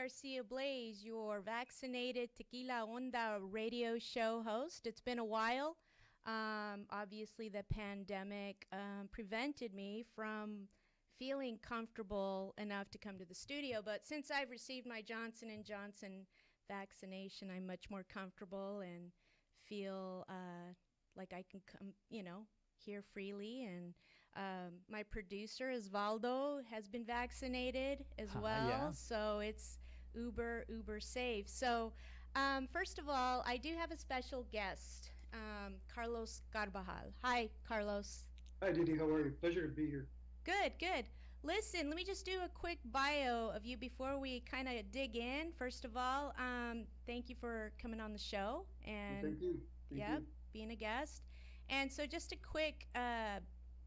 Garcia Blaze, your vaccinated Tequila Onda radio show host. It's been a while. Obviously, the pandemic prevented me from feeling comfortable enough to come to the studio, but since I've received my Johnson & Johnson vaccination, I'm much more comfortable and feel like I can come, here freely. And my producer, Osvaldo, has been vaccinated as well, Yeah. so it's uber safe. So, first of all, I do have a special guest, Carlos Carbajal. Hi, Carlos. Hi, Didi. How are you? Pleasure to be here. Good. Listen, let me just do a quick bio of you before we kind of dig in. First of all, thank you for coming on the show Well, and, thank you. Thank yep, you. being a guest. And so, just a quick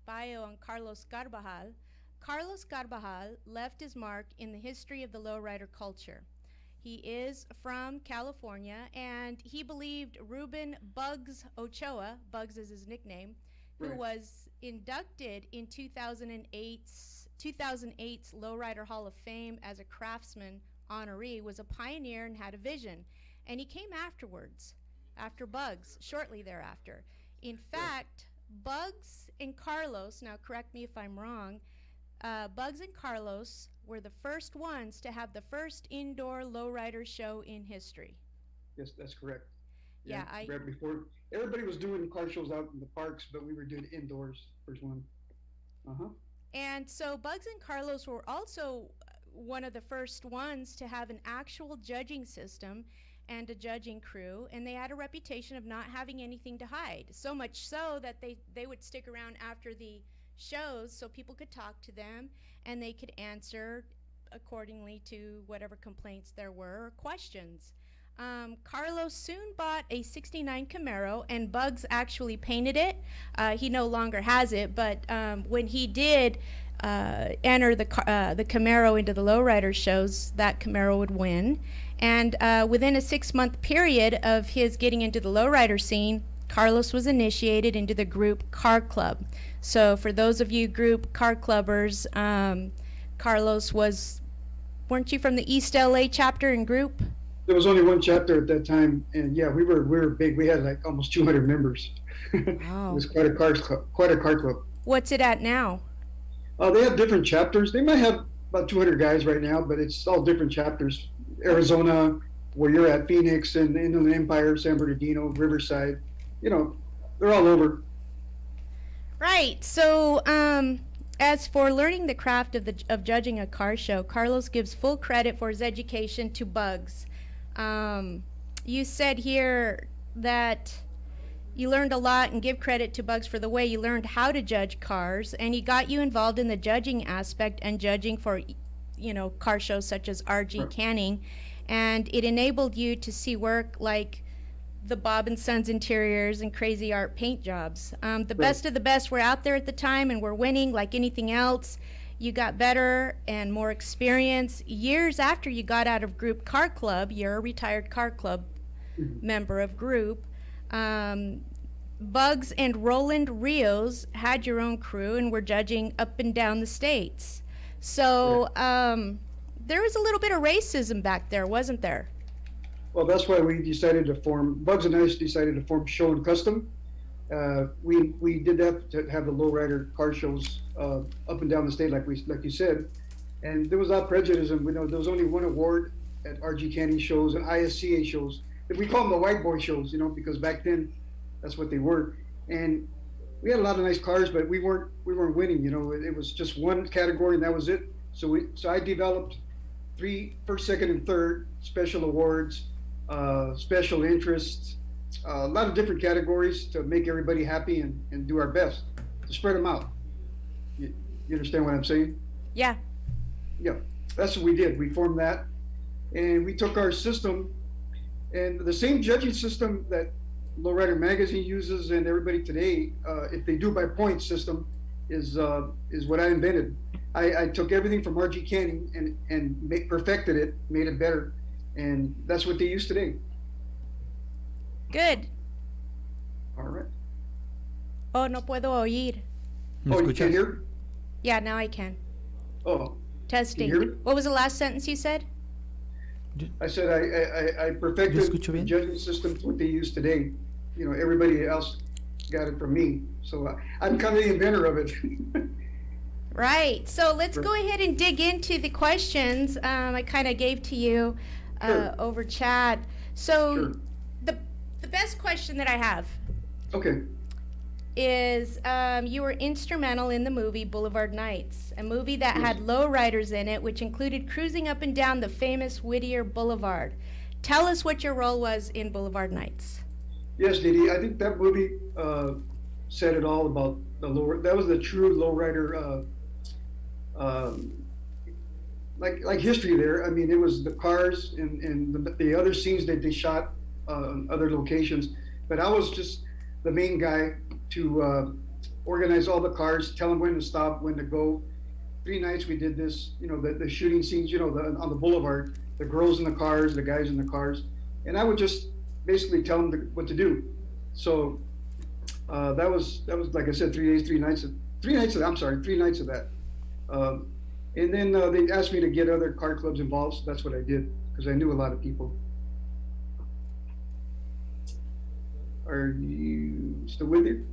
bio on Carlos Carbajal. Carlos Carbajal left his mark in the history of the lowrider culture. He is from California, and he believed Ruben Bugs Ochoa, Bugs is his nickname, who Right. was inducted in 2008's Lowrider Hall of Fame as a craftsman honoree, was a pioneer and had a vision. And he came afterwards, after Bugs, shortly thereafter. In Right. fact, Bugs and Carlos, now correct me if I'm wrong, Bugs and Carlos were the first ones to have the first indoor lowrider show in history. Yes, that's correct. Yeah, I Right before everybody was doing car shows out in the parks, but we were doing indoors. First one. Uh huh. And so Bugs and Carlos were also one of the first ones to have an actual judging system and a judging crew, and they had a reputation of not having anything to hide. So much so that they would stick around after the shows so people could talk to them and they could answer accordingly to whatever complaints there were or questions. Carlos soon bought a 69 Camaro, and Bugs actually painted it. He no longer has it, but when he did enter the Camaro into the lowrider shows, that Camaro would win. And within a 6-month period of his getting into the lowrider scene, Carlos was initiated into the group Car Club. So for those of you group car clubbers, Carlos weren't you from the East LA chapter and group? There was only one chapter at that time, and yeah, we were big. We had like almost 200 members. It Wow. was quite a car club. Quite a car club. What's it at now? They have different chapters. They might have about 200 guys right now, but it's all different chapters. Arizona, where you're at, Phoenix, and Inland Empire, San Bernardino, Riverside. They're all over. Right. So, as for learning the craft of judging a car show, Carlos gives full credit for his education to Bugs. You said here that you learned a lot and give credit to Bugs for the way you learned how to judge cars, and he got you involved in the judging aspect and judging for, car shows such as RG Right. Canning, and it enabled you to see work like the Bob and Sons interiors and crazy art paint jobs. The best of the best were out there at the time and were winning like anything else. You got better and more experience. Years after you got out of Group Car Club, you're a retired car club Mhm. member of Group. Bugs and Roland Rios had your own crew and were judging up and down the states. So there was a little bit of racism back there, wasn't there? Well, that's why we decided to form. Bugs and I decided to form Show and Custom. We did that to have the lowrider car shows up and down the state, like you said, and there was a lot of prejudice. And there was only one award at RG Candy shows and ISCA shows. We call them the white boy shows, because back then that's what they were. And we had a lot of nice cars, but we weren't winning. It was just one category and that was it. So I developed 3 first, second, and third special awards, special interests, a lot of different categories to make everybody happy and do our best to spread them out. You understand what I'm saying? Yeah. Yeah, that's what we did. We formed that, and we took our system, and the same judging system that Lowrider Magazine uses and everybody today, if they do by points system, is what I invented. I took everything from RG Canning and perfected it, made it better, and that's what they use today. Good. All right. Oh, no puedo oír. ¿Me Oh, you escuchas? can't hear? Yeah, now I can. Oh, Testing. hear me? What was the last sentence you said? I said I ¿Yo perfected escucho the bien? judging system what they use today. You know, everybody else got it from me. So I'm kind of the inventor of it. Right. So let's go ahead and dig into the questions I kind of gave to you Sure, over chat. So sure. the the best question that I have Okay. is you were instrumental in the movie Boulevard Nights, a movie that Yes. had lowriders in it, which included cruising up and down the famous Whittier Boulevard. Tell us what your role was in Boulevard Nights. Yes, Didi. I think that movie said it all about the low. That was the true lowrider, um, like history there. I mean, it was the cars and the other scenes that they shot in other locations. But I was just the main guy to organize all the cars, tell them when to stop, when to go. 3 nights we did this. You know, the shooting scenes. You know, on the boulevard, the girls in the cars, the guys in the cars, and I would just basically tell them what to do. So that was like I said, 3 days, 3 nights, 3 nights of I'm sorry, 3 nights of that. Um, and then they asked me to get other car clubs involved. So that's what I did because I knew a lot of people. Are you still with you?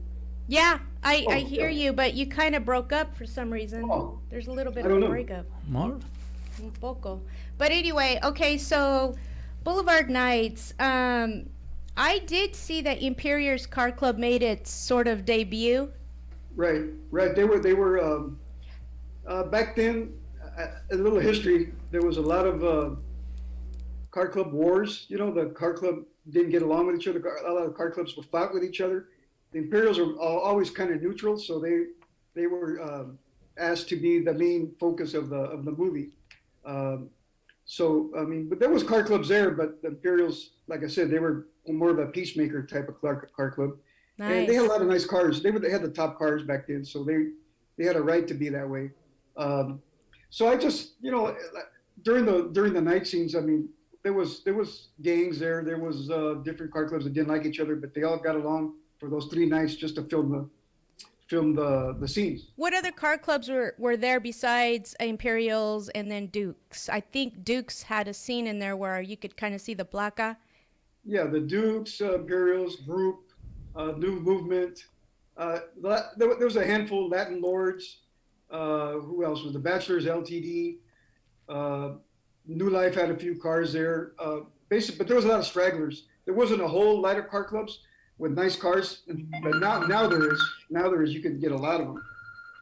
Yeah, I Oh, hear yeah. you, but you kind of broke up for some reason. Oh, There's a little bit I of don't a know. breakup. More? Un poco. But anyway, okay, so Boulevard Nights. I did see that Imperior's Car Club made its sort of debut. Right, right. They were back then. A little history. There was a lot of car club wars. You know, the car club didn't get along with each other. A lot of car clubs were fought with each other. The Imperials are always kind of neutral, so they were asked to be the main focus of the movie. Um, so I mean, but there was car clubs there, but the Imperials, like I said, they were more of a peacemaker type of car club, and they had a Nice. lot of nice cars. They had the top cars back then, so they had a right to be that way. Um, so I just during the night scenes, I mean, there was gangs there. There was different car clubs that didn't like each other, but they all got along for those 3 nights just to film the scenes. What other car clubs were there besides Imperials and then Dukes? I think Dukes had a scene in there where you could kind of see the placa. Yeah, the Dukes, Imperials, Group, New Movement. There was a handful of Latin Lords. Who else was the Bachelors LTD? Uh, New Life had a few cars there. But there was a lot of stragglers. There wasn't a whole lot of car clubs with nice cars, but now there is. You can get a lot of them.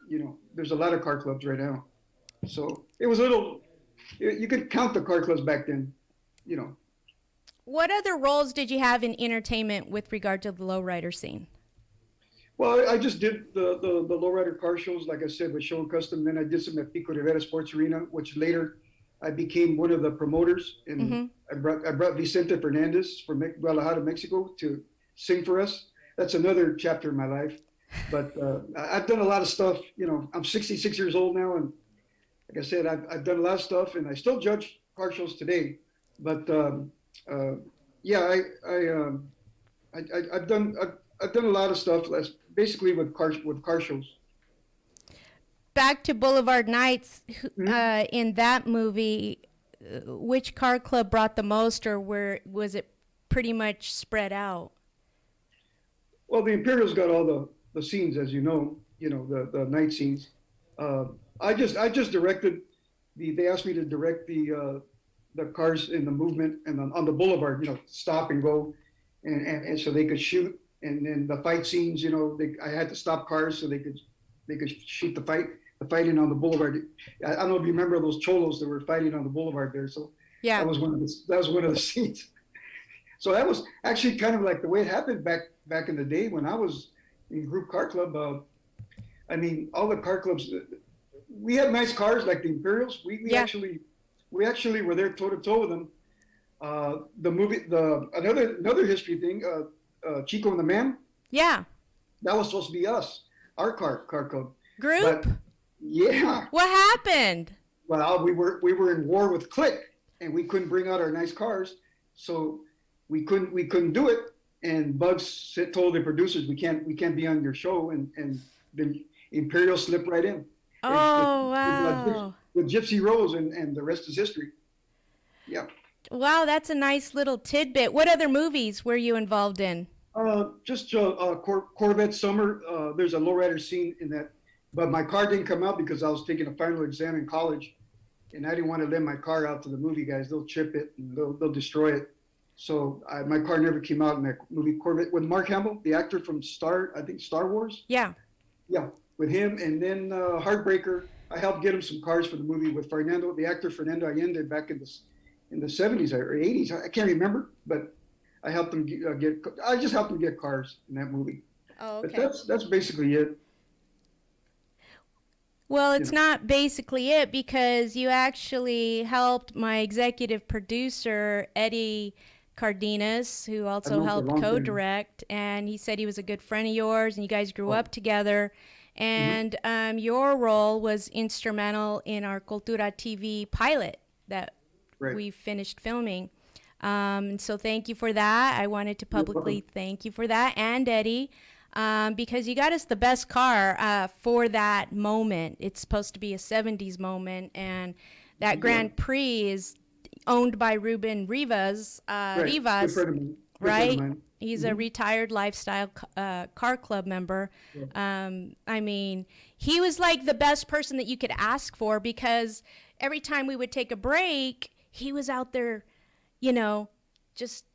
You know, there's a lot of car clubs right now. So it was a little. You could count the car clubs back then. You know. What other roles did you have in entertainment with regard to the lowrider scene? Well, I just did the lowrider car shows, like I said, with Show and Custom. Then I did some at Pico Rivera Sports Arena, which later I became one of the promoters, and I brought Vicente Fernandez from Guadalajara, Mexico, to sing for us. That's another chapter in my life. But I've done a lot of stuff. You know, I'm 66 years old now, and like I said, I've done a lot of stuff, and I still judge car shows today. But yeah, I've done a lot of stuff. Basically with car shows. Back to Boulevard Nights, Mhm. in that movie, which car club brought the most, or was it pretty much spread out? Well, the Imperials got all the scenes, as you know. You know the night scenes. Uh, I just directed They asked me to direct the cars in the movement and on the boulevard. You know, stop and go, and so they could shoot. And then the fight scenes. You know, I had to stop cars so they could shoot the fighting on the boulevard. I don't know if you remember those cholos that were fighting on the boulevard there. So Yeah. that was one of the scenes. So that was actually kind of like the way it happened back in the day when I was in Group Car Club. I mean, all the car clubs, we had nice cars like the Imperials. We Yeah. actually were there toe to toe with them. Another history thing, Chico and the Man, Yeah. that was supposed to be us, our car club. Group? But yeah, What happened? well, we were in war with Click, and we couldn't bring out our nice cars, so we couldn't do it. And Bugs told the producers, we can't be on your show, and the Imperial slipped right in. Oh, with wow. Gypsy Rose, and the rest is history. Yeah. Wow, that's a nice little tidbit. What other movies were you involved in? Just Corvette Summer. There's a lowrider scene in that, but my car didn't come out because I was taking a final exam in college, and I didn't want to lend my car out to the movie guys. They'll chip it and they'll destroy it. So my car never came out in that movie Corvette with Mark Hamill, the actor from I think Star Wars. Yeah. Yeah, with him, and then Heartbreaker. I helped get him some cars for the movie with Fernando, the actor Fernando Allende, back in the 70s or 80s. I can't remember, but I helped him get. I just helped him get cars in that movie. Oh, okay. But that's basically it. Well, You it's know. not basically it because you actually helped my executive producer, Eddie Cardenas, who I've also known for a helped long time. co-direct, and he said he was a good friend of yours, and you guys grew Oh, up together. hmm. And your role was instrumental in our Cultura TV pilot that Right. we finished filming. And so thank you for that. I wanted to You're publicly welcome. thank you for that and Eddie, because you got us the best car for that moment. It's supposed to be a 70s moment, and that Yeah. Grand Prix is owned by Ruben Right. Good Rivas, friend of mine. Good friend of right? mine. He's a Hmm. retired lifestyle car club member. Yeah. I mean, he was like the best person that you could ask for because every time we would take a break, he was out there, you know, just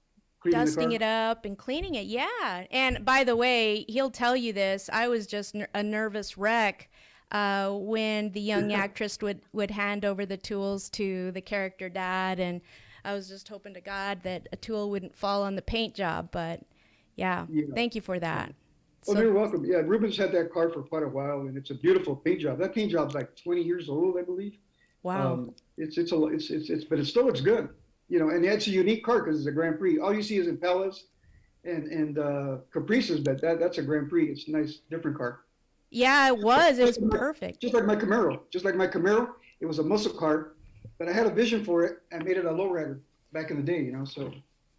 Cleaning the dusting car. it up and cleaning it. Yeah. And by the way, he'll tell you this. I was just a nervous wreck when the young actress would hand over the tools to the character dad. And I was just hoping to God that a tool wouldn't fall on the paint job. But yeah, Yeah. thank you for Yeah. that. Oh, So, you're welcome. Yeah, Ruben's had that car for quite a while, and it's a beautiful paint job. That paint job's like 20 years old, I believe. wow. But it still looks good, and it's a unique car because it's a Grand Prix. All you see is Impalas and Caprices, but that's a Grand Prix. It's a nice, different car. Yeah, it was. It Just was like my, perfect. just like my Camaro, it was a muscle car, but I had a vision for it and made it a lowrider back in the day. So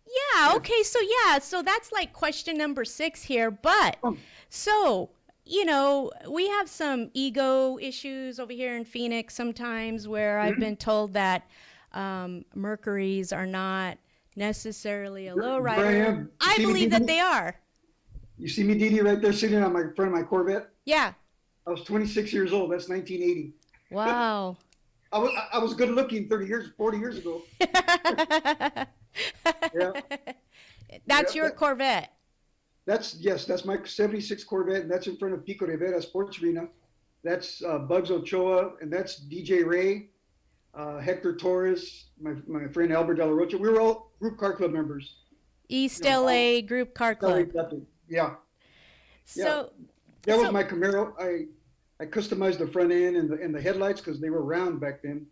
Yeah, yeah. okay, so yeah, so that's like question number 6 here. But Oh, so, we have some ego issues over here in Phoenix sometimes where I've mhm. been told that Mercuries are not necessarily a There I lowrider. am. You I see me, believe that Didi? they are. You see me, Didi, right there sitting on my front of my Corvette. Yeah. I was 26 years old. That's 1980. Wow. I was good looking 40 years ago. Yeah, That's yeah. your Corvette. That's my '76 Corvette, and that's in front of Pico Rivera Sports Arena. That's Bugs Ochoa, and that's DJ Ray, Hector Torres, my friend Albert De La Rocha. We were all group car club members. East All LA Group Car LA Club. captain. Yeah, yeah. So, That was so my Camaro. I customized the front end and the headlights because they were round back then.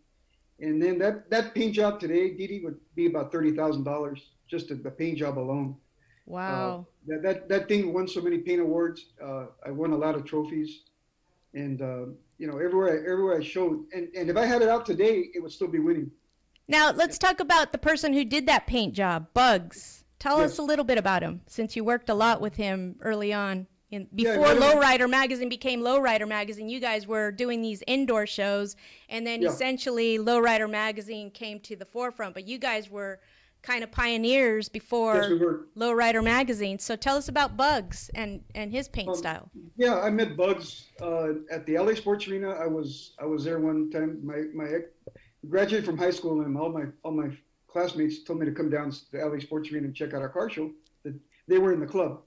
And then that paint job today, Didi, would be about $30,000 just the paint job alone. Uh, wow. that thing won so many paint awards. I won a lot of trophies, and everywhere I showed, and if I had it out today, it would still be winning. Now, let's talk about the person who did that paint job, Bugs. Tell us a Yes, little bit about him, since you worked a lot with him early on. yeah, I Before met him. Lowrider Magazine became Lowrider Magazine, you guys were doing these indoor shows, and then Yeah, essentially Lowrider Magazine came to the forefront. But you guys were kind of pioneers yes, we before were. Lowrider Magazine. So tell us about Bugs and his paint Um, style. yeah, I met Bugs at the LA Sports Arena. I was there one time. My graduated from high school, and all my classmates told me to come down to the LA Sports Arena and check out our car show. That they were in the club,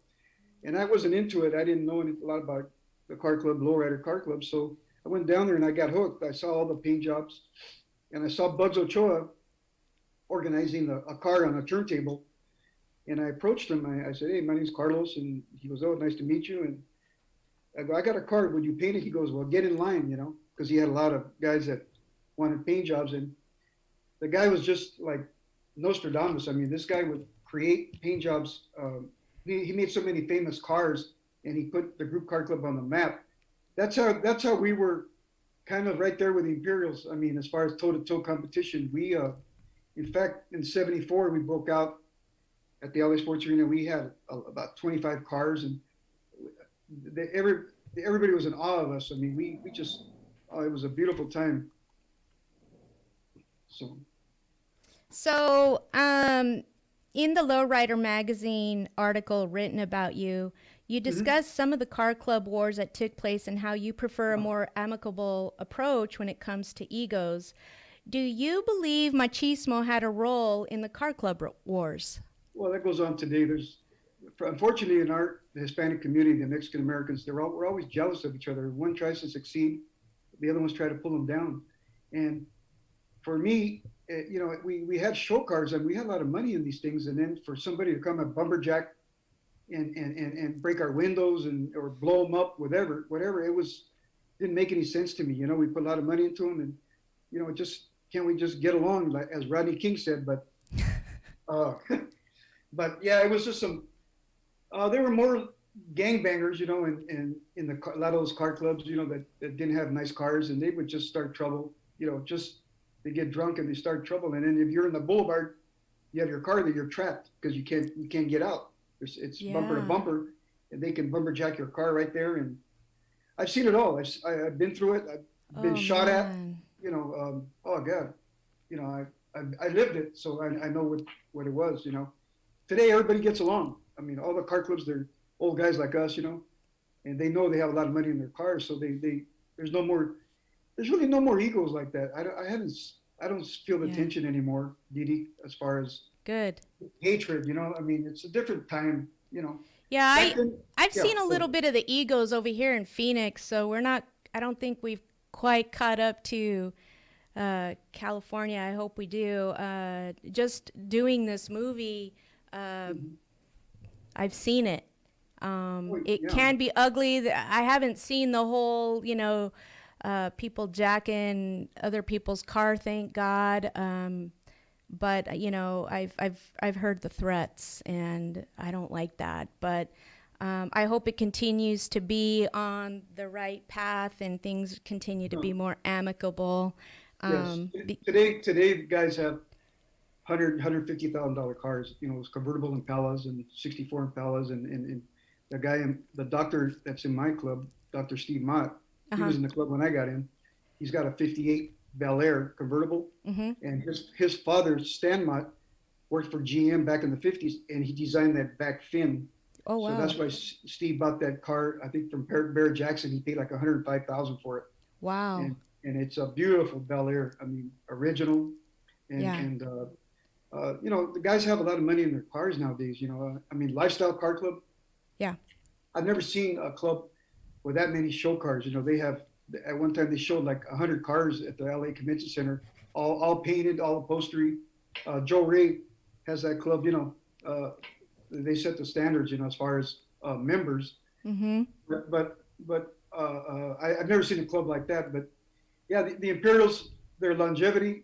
and I wasn't into it. I didn't know a lot about the car club, lowrider car club. So I went down there and I got hooked. I saw all the paint jobs, and I saw Bugs Ochoa organizing a car on a turntable. And I approached him. I said, "Hey, my name's Carlos," and he goes, "Oh, nice to meet you." And I go, "I got a car. Would you paint it?" He goes, "Well, get in line, because he had a lot of guys that wanted paint jobs." And the guy was just like Nostradamus. I mean, this guy would create paint jobs. He made so many famous cars, and he put the Group Car Club on the map. That's how we were kind of right there with the Imperials. I mean, as far as toe-to-toe competition, in fact, in '74 we broke out at the LA Sports Arena. We had about 25 cars, and they, every everybody was in awe of us. I mean, we just it was a beautiful time. So So, in the Lowrider magazine article written about you, you Hmm. discuss some of the car club wars that took place and how you prefer a more amicable approach when it comes to egos. Do you believe machismo had a role in the car club wars? Well, that goes on today. There's, unfortunately, in our Hispanic community, the Mexican Americans, we're always jealous of each other. One tries to succeed, the other ones try to pull them down. And for me, we had show cars and we had a lot of money in these things. And then for somebody to come and bumperjack and break our windows and or blow them up, whatever, it was didn't make any sense to me. We put a lot of money into them, and just can't we just get along, like as Rodney King said? But uh, but yeah, it was just some. There were more gangbangers, in a lot of those car clubs, that didn't have nice cars, and they would just start trouble. Just they get drunk and they start trouble, and then if you're in the boulevard, you have your car that you're trapped because you can't get out. It's bumper to Yeah. bumper, and they can bumperjack your car right there. And I've seen it all. I've been through it. I've been Oh shot at. man. Oh God, I lived it, so I know what it was. Today everybody gets along. I mean, all the car clubs, they're old guys like us, and they know they have a lot of money in their cars, so they there's no more. There's really no more egos like that. I don't feel the Yeah. tension anymore, Didi, as far as Good. hatred. I mean, it's a different time. Yeah, Back then, I've yeah. seen a little bit of the egos over here in Phoenix, so we're not. I don't think we've quite caught up to California. I hope we do. Just doing this movie, uh, Mhm. I've seen it. Oh, It yeah. can be ugly. I haven't seen the whole, people jacking other people's car. Thank God. But I've heard the threats, and I don't like that. But I hope it continues to be on the right path, and things continue to be No. more amicable. Yes. Um, be, Today guys have $150,000 cars, those convertible Impalas and 64 Impalas, and the doctor that's in my club, Dr. Steve Mott, he uh-huh. was in the club when I got in. He's got a 58 Bel Air convertible, Mm-hmm. and his father, Stan Mott, worked for GM back in the 50s, and he designed that back fin. Oh So wow. that's why Steve bought that car, I think from Barrett Jackson. He paid like 105,000 for it, Wow. and it's a beautiful Bel Air. I mean, original, and Yeah. and the guys have a lot of money in their cars nowadays. I mean, Lifestyle Car Club. Yeah. I've never seen a club with that many show cars. They have at one time they showed like 100 cars at the LA Convention Center, all painted, all upholstery. Joe Ray has that club. They set the standards. As far as members. Mm-hmm. I've never seen a club like that. But yeah, the Imperials, their longevity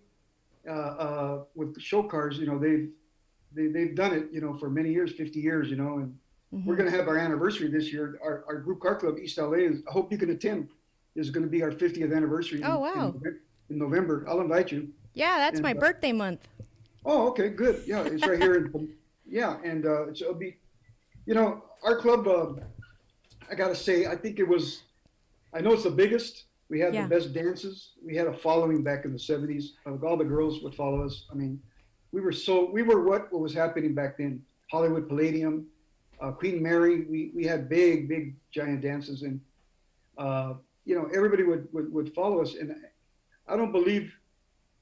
with show cars, they've done it, for many years, 50 years, and we're Mm-hmm. going to have our anniversary this year. Our group car club, East LA, I hope you can attend, is going to be our 50th anniversary Oh wow. in November. I'll invite you. Yeah, that's And my birthday month. oh, okay, good. Yeah, it's right here. Yeah, and it'll be, our club, I got to say, I think I know it's the biggest. We had the Yeah. best dances. We had a following back in the 70s. All the girls would follow us. I mean, we were what was happening back then. Hollywood Palladium, Queen Mary. We had big, giant dances, and everybody would follow us. And I don't believe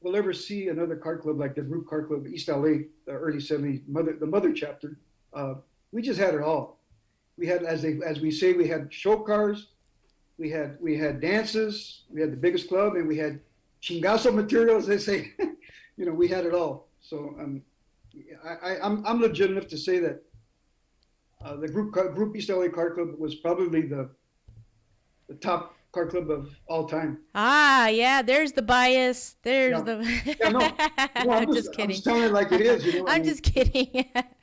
we'll ever see another car club like the group car club East LA, the early 70s, the mother chapter. We just had it all. We had, as we say, we had show cars. We had dances. We had the biggest club, and we had chingazo material, as they say. We had it all. So I'm legit enough to say that the group East LA Car Club was probably the top car club of all time. Ah, yeah, there's the bias. There's Yeah, the. yeah, no, no, I'm I'm just just kidding. telling it like it is. I I'm mean, just kidding.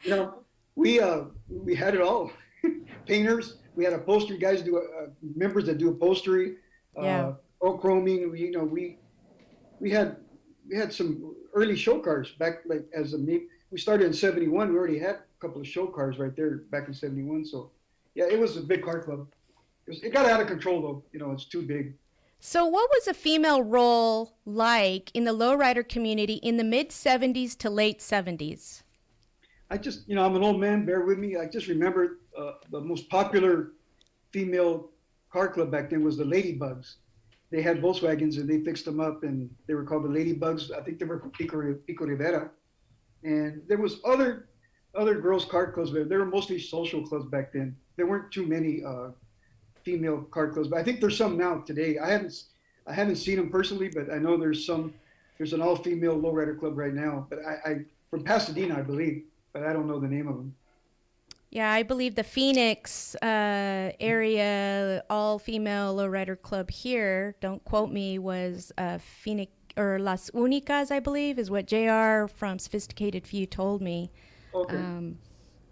you know, we had it all. Painters, we had upholstery guys members that do upholstery, Yeah. chroming. We had some early show cars back, like we started in 71. We already had a couple of show cars right there back in 71. So yeah, it was a big car club. It got out of control though. It's too big. So, what was the female role like in the lowrider community in the mid 70s to late 70s? I just, I'm an old man, bear with me. I just remember the most popular female car club back then was the Ladybugs. They had Volkswagens and they fixed them up and they were called the Ladybugs. I think they were from Pico Rivera. And there was other girls' car clubs, but they were mostly social clubs back then. There weren't too many female car clubs, but I think there's some now today. I haven't seen them personally, but I know there's some. There's an all-female lowrider club right now, but I from Pasadena, I believe, but I don't know the name of them. Yeah, I believe the Phoenix area all female lowrider club here, don't quote me, was Phoenix or Las Unicas, I believe, is what JR from Sophisticated Few told me. Okay.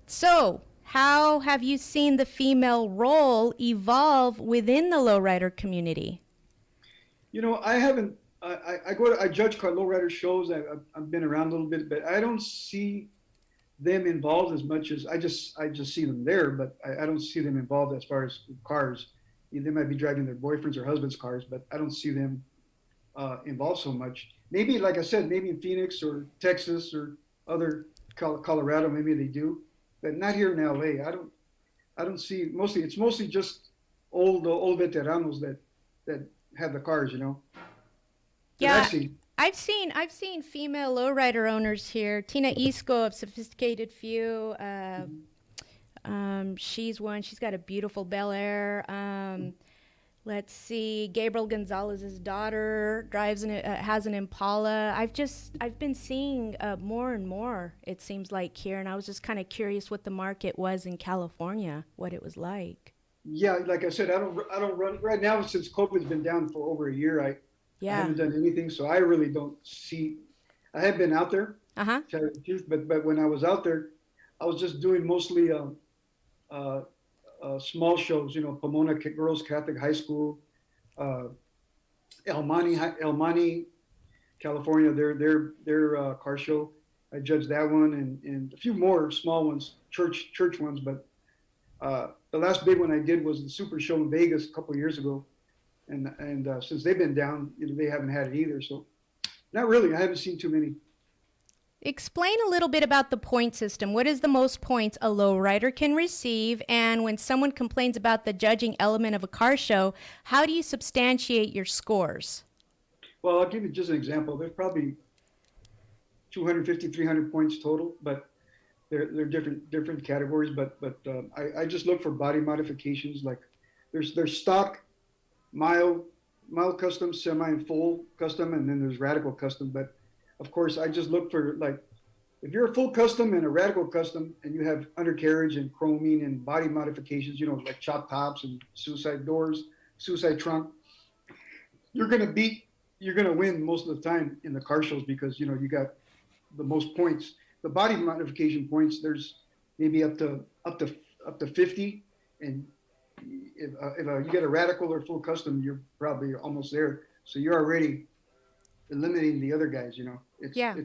So, how have you seen the female role evolve within the lowrider community? I haven't. I judge car lowrider shows. I've been around a little bit, but I don't see them involved as much as I just see them there, but I don't see them involved as far as cars. They might be driving their boyfriends or husbands' cars, but I don't see them involved so much. Maybe, like I said, maybe in Phoenix or Texas or other Colorado, maybe they do, but not here in LA. I don't see. It's mostly just old veteranos that have the cars. That Yeah, I see. I've seen female lowrider owners here. Tina Isco of Sophisticated Few. She's one. She's got a beautiful Bel Air. Let's see. Gabriel Gonzalez's daughter drives has an Impala. I've been seeing more and more. It seems like here, and I was just kind of curious what the market was in California, what it was like. Yeah, like I said, I don't run right now since COVID's been down for over a year. I Yeah. haven't done anything, so I really don't see. I have been out there, Uh huh. to tell you the truth, but when I was out there, I was just doing mostly uh, small shows. Pomona Girls Catholic High School, uh, El Monte, California. Their car show. I judged that one and a few more small ones, church ones. But the last big one I did was the Super Show in Vegas a couple of years ago, and since they've been down, they haven't had it either. So not really. I haven't seen too many. Explain a little bit about the point system. What is the most points a lowrider can receive? And when someone complains about the judging element of a car show, how do you substantiate your scores? Well, I'll give you just an example. There's probably 250, 300 points total, but they're different categories. But I just look for body modifications. Like there's stock, mild, custom, semi, and full custom, and then there's radical custom. But of course, I just look for, like, if you're a full custom and a radical custom, and you have undercarriage and chroming and body modifications, like chop tops and suicide doors, suicide trunk, you're gonna win most of the time in the car shows because you got the most points. The body modification points, there's maybe up to 50, and if you get a radical or full custom, you're probably almost there. So you're already eliminating the other guys. Yeah.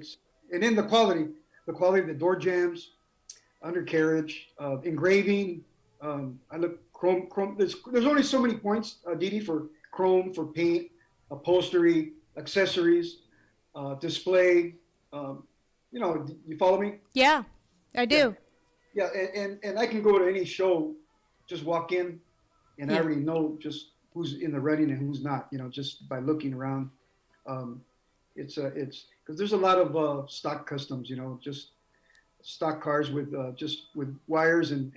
And then the quality of the door jambs, undercarriage, engraving. I look chrome. There's only so many points, Didi, for chrome, for paint, upholstery, accessories, display. You follow me? Yeah, I do. Yeah, and I can go to any show, just walk in, and I Yeah. already know just who's in the running and who's not. Just by looking around. It's because there's a lot of stock customs. Just stock cars with just with wires and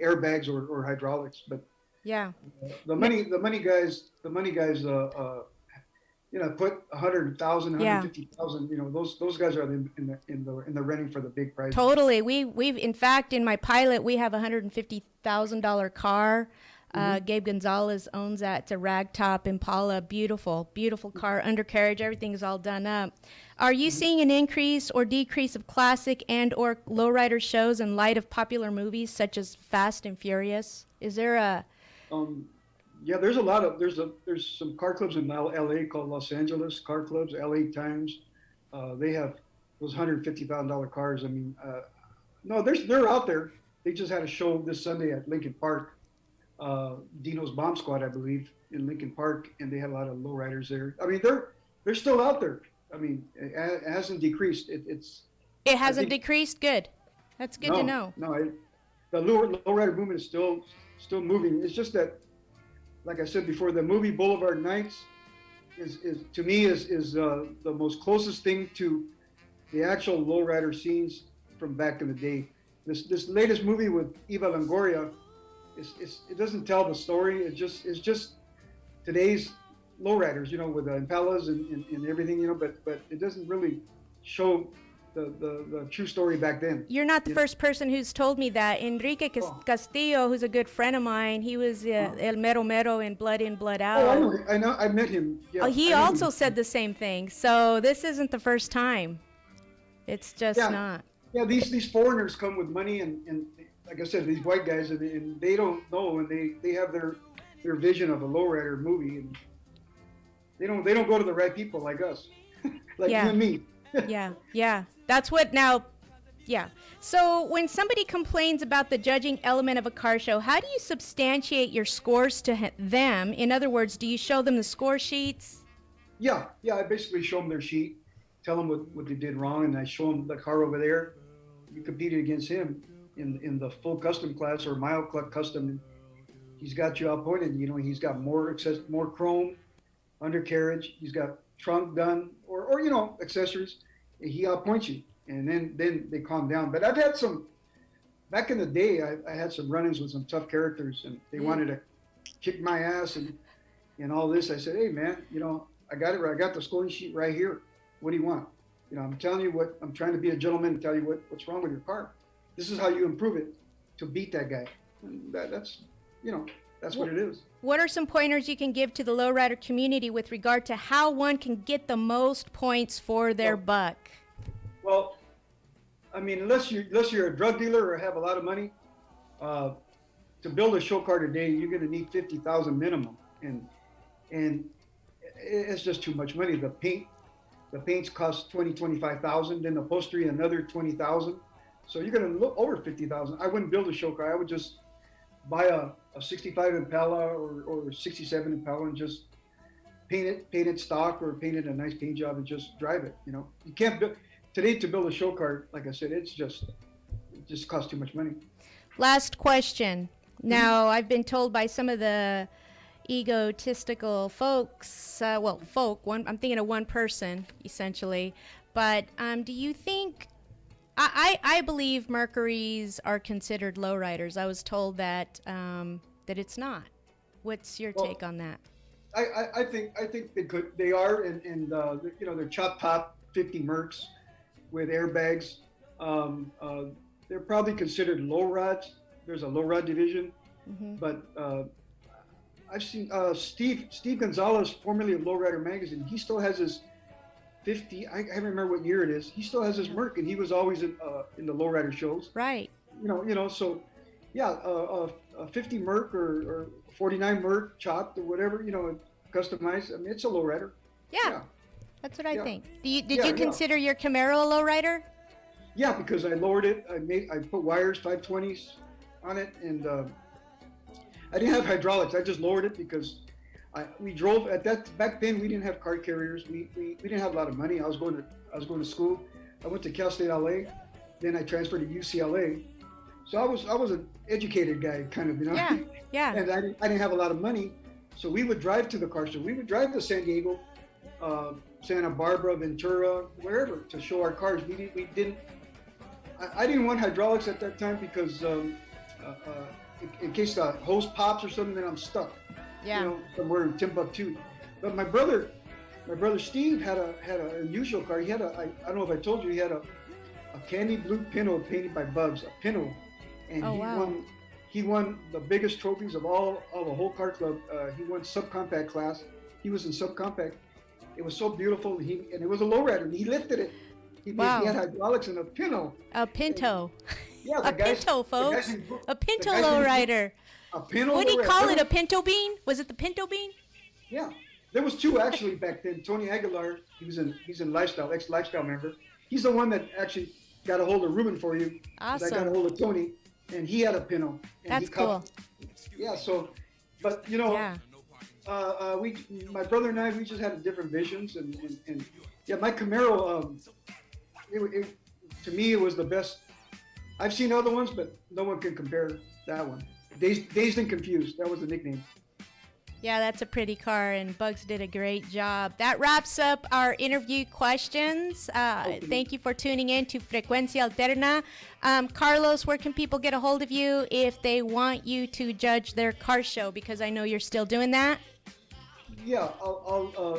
airbags or hydraulics. But Yeah. the money guys, put 100,000, Yeah. 150,000. Those guys are in the running for the big prize. Totally. We've in fact in my pilot we have a $150,000 car. Gabe Gonzalez owns that. It's a ragtop Impala, beautiful, beautiful car, undercarriage, everything is all done up. Are you seeing an increase or decrease of classic and or lowrider shows in light of popular movies such as Fast and Furious? Is there a Yeah, there's some car clubs in LA called Los Angeles car clubs, LA Times. They have those $150,000 cars. I mean, no, they're out there. They just had a show this Sunday at Lincoln Park. Dino's Bomb Squad, I believe. in Lincoln Park, and they had a lot of lowriders there. I mean, they're still out there. I mean, it hasn't decreased. It I hasn't think, decreased. Good. That's good to know. no, the lowrider movement is still moving. It's just that, like I said before, the movie Boulevard Nights is to me is the most closest thing to the actual lowrider scenes from back in the day. This latest movie with Eva Longoria, it doesn't tell the story. It's just today's lowriders, with the Impalas and everything, but it doesn't really show the true story back then. You're not the first person who's told me that. Enrique Castillo, who's a good friend of mine, he was El Mero Mero in Blood In, Blood Out. Oh, I know. I met him. Yeah, he also said the same thing. So this isn't the first time. It's just not. Yeah, these foreigners come with money, and like I said, these white guys, and they don't know, and they have their vision of a lowrider movie, and they don't go to the right people like us, like you and me. Yeah. That's what now. Yeah. So when somebody complains about the judging element of a car show, how do you substantiate your scores to them? In other words, do you show them the score sheets? Yeah. I basically show them their sheet, tell them what they did wrong, and I show them the car over there. You competed against him in the full custom class or mild custom. He's got you outpointed. He's got more chrome, undercarriage. He's got trunk done or accessories. He outpoints you, and then they calm down. But I've had some back in the day. I had some run-ins with some tough characters, and they wanted to kick my ass and all this. I said, hey man, I got it. I got the scoring sheet right here. What do you want? I'm telling you what. I'm trying to be a gentleman and tell you what's wrong with your car. This is how you improve it to beat that guy. And that's what it is. What are some pointers you can give to the lowrider community with regard to how one can get the most points for their buck? Well, I mean, unless you're a drug dealer or have a lot of money, to build a show car today, you're going to need $50,000 minimum, and it's just too much money. The paints cost $25,000, then the upholstery another $20,000. So you're going to look over $50,000. I wouldn't build a show car. I would just buy a 65 Impala or 67 Impala and just paint it stock or paint it a nice paint job and just drive it. You can't build today to build a show car. Like I said, it just costs too much money. Last question. Now, I've been told by some of the egotistical folks, I'm thinking of one person essentially, but do you think, I believe Mercuries are considered lowriders. I was told that it's not. What's your take on that? I think they are, and they're chop top 50 Mercs with airbags. They're probably considered low rods. There's a low rod division, but I've seen Steve Gonzalez, formerly of Lowrider Magazine. He still has his 50. I can't remember what year it is. He still has his Merc, and he was always in the lowrider shows. Right. So yeah, a 50 Merc or 49 Merc chopped or whatever, customized. I mean, it's a lowrider. Yeah. That's what I think. Did you consider your Camaro a lowrider? Yeah, because I lowered it. I put wires 520s on it, and I didn't have hydraulics. I just lowered it because we drove back then. We didn't have car carriers. We didn't have a lot of money. I was going to school. I went to Cal State LA, then I transferred to UCLA. So I was an educated guy, kind of, Yeah. And I didn't have a lot of money, so we would drive to the car show. We would drive to San Diego, Santa Barbara, Ventura, wherever, to show our cars. We didn't. I didn't want hydraulics at that time because in case the hose pops or something, then I'm stuck. Yeah. Somewhere in Timbuktu. But my brother Steve had an unusual car. He had I don't know if I told you, he had a candy blue Pinto painted by Bugs, a Pinto, and he won the biggest trophies of the whole car club. He won subcompact class. He was in subcompact. It was so beautiful. And it was a lowrider. And he lifted it. He had hydraulics in a Pinto. A Pinto. Yeah, Pinto, folks. A Pinto lowrider. A Pinto. What do you call it? A Pinto bean? Was it the Pinto bean? Yeah, there was two actually back then. Tony Aguilar, he's in Lifestyle, ex-Lifestyle member. He's the one that actually got a hold of Ruben for you. Awesome. I got a hold of Tony, and he had a Pinto. That's cool. Yeah. So, but My brother and I, we just had different visions, and yeah, my Camaro, to me, it was the best. I've seen other ones, but no one can compare that one. Dazed and Confused, that was the nickname. Yeah, that's a pretty car, and Bugs did a great job. That wraps up our interview questions. Thank you for tuning in to Frecuencia Alterna. Carlos, where can people get a hold of you if they want you to judge their car show? Because I know you're still doing that. Yeah,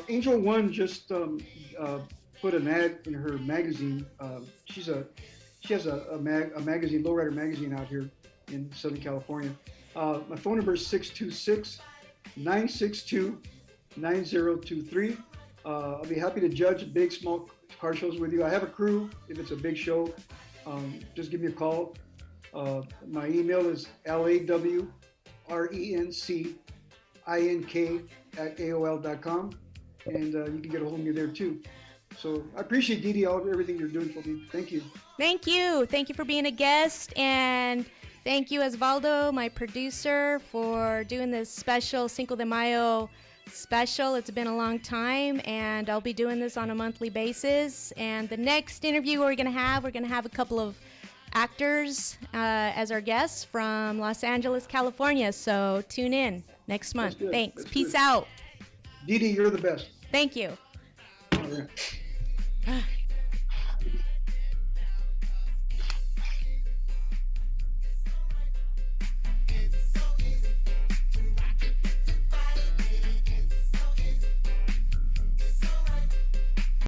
Angel One just put an ad in her magazine. She has a magazine, Lowrider magazine out here in Southern California. My phone number is 626-962-9023. I'll be happy to judge big, small car shows with you. I have a crew. If it's a big show, just give me a call. My email is lawrencink@aol.com, and you can get a hold of me there too. So I appreciate Didi, everything you're doing for me. Thank you. Thank you. Thank you for being a guest, and thank you, Osvaldo, my producer, for doing this special Cinco de Mayo special. It's been a long time, and I'll be doing this on a monthly basis. And the next interview we're going to have a couple of actors as our guests from Los Angeles, California. So tune in next month. Thanks. Peace out. Didi, you're the best. Thank you. All right.